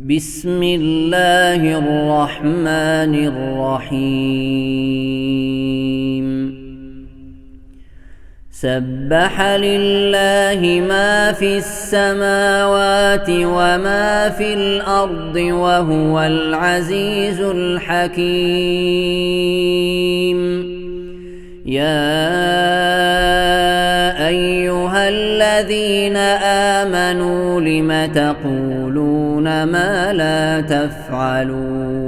بسم الله الرحمن الرحيم سبح لله ما في السماوات وما في الأرض وهو العزيز الحكيم يا أيها الذين آمنوا لم تقولون ما لا تفعلون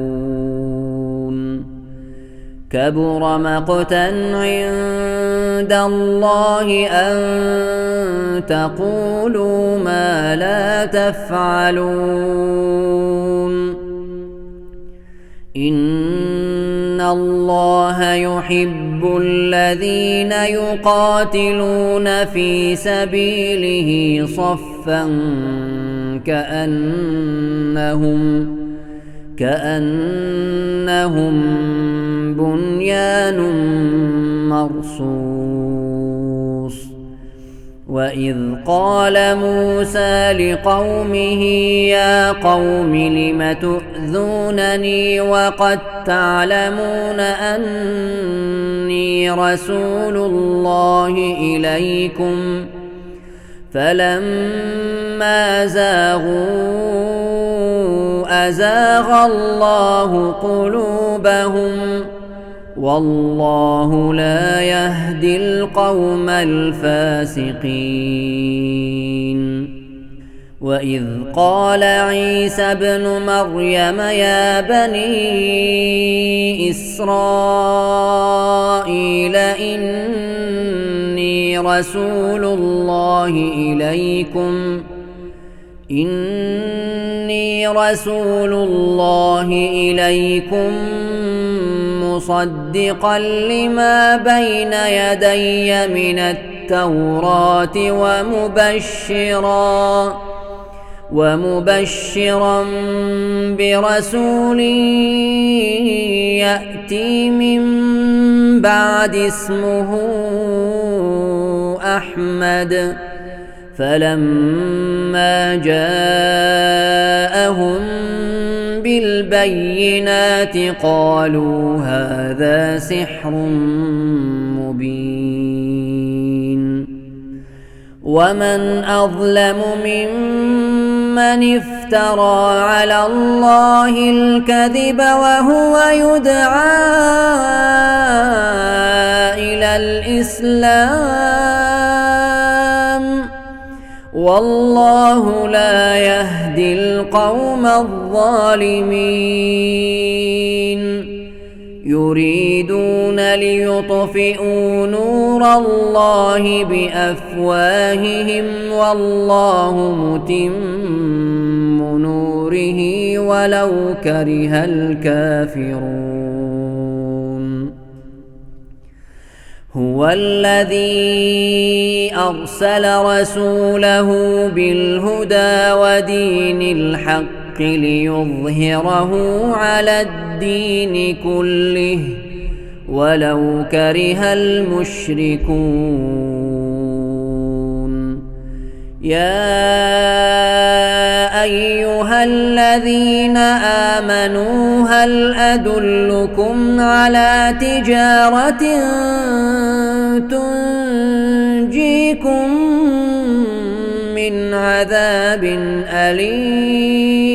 كبر مقتا عند الله أن تقولوا ما لا تفعلون إن الله يحب الذين يقاتلون في سبيله صفا كأنهم بنيان مرصوص وإذ قال موسى لقومه يا قوم لم تؤذونني وقد تعلمون أني رسول الله إليكم فلما زاغوا أزاغ الله قلوبهم والله لا يهدي القوم الفاسقين وإذ قال عيسى ابن مريم يا بني إسرائيل إني رسول الله إليكم مصدقا لما بين يدي من التوراة ومبشرا برسول يأتي من بعد اسمه أحمد فلما جاءهم بالبينات قالوا هذا سحر مبين ومن أظلم ممن افترى على الله الكذب وهو يدعى إلى الإسلام والله لا يهدي القوم الظالمين يريدون ليطفئوا نور الله بأفواههم والله متم نوره ولو كره الكافرون هو الذي أرسل رسوله بالهدى ودين الحق ليظهره على الدين كله ولو كره المشركون يا أيها الذين آمنوا هل أدلكم على تجارة تنجيكم من عذاب أليم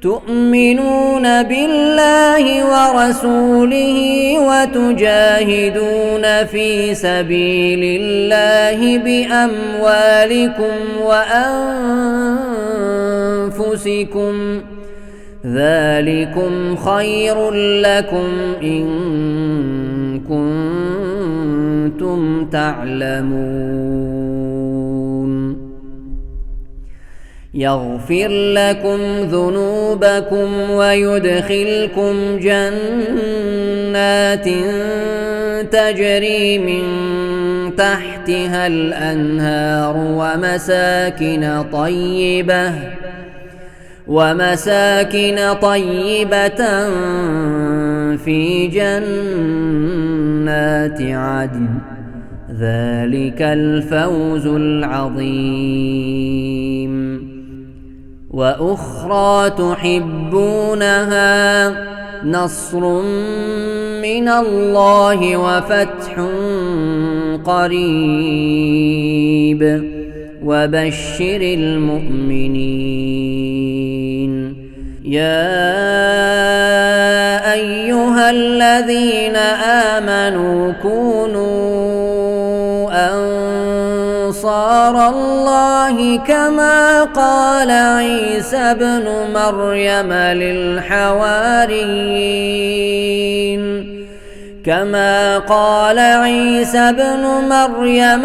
تؤمنون بالله ورسوله وتجاهدون في سبيل الله بأموالكم وأنفسكم ذلكم خير لكم إن كنتم تعلمون يغفر لكم ذنوبكم ويدخلكم جنات تجري من تحتها الأنهار ومساكن طيبة في جنات عدن ذلك الفوز العظيم وأخرى تحبونها نصر من الله وفتح قريب وبشر المؤمنين. يا أيها الذين آمنوا كونوا أنصار الله كما قال عيسى ابن مريم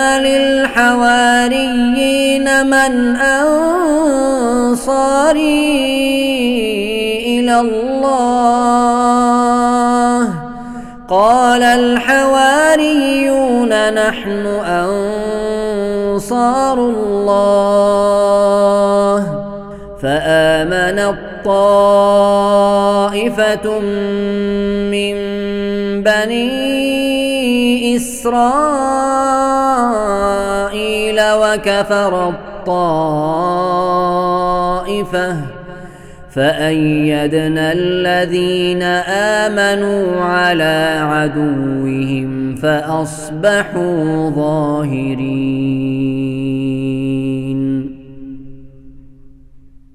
للحواريين من أنصاري إلى الله قال الحواريون نحن أنصار الله. فآمنت طائفة من بني إسرائيل وكفرت طائفة فأيدنا الذين آمنوا على عدوهم فأصبحوا ظاهرين.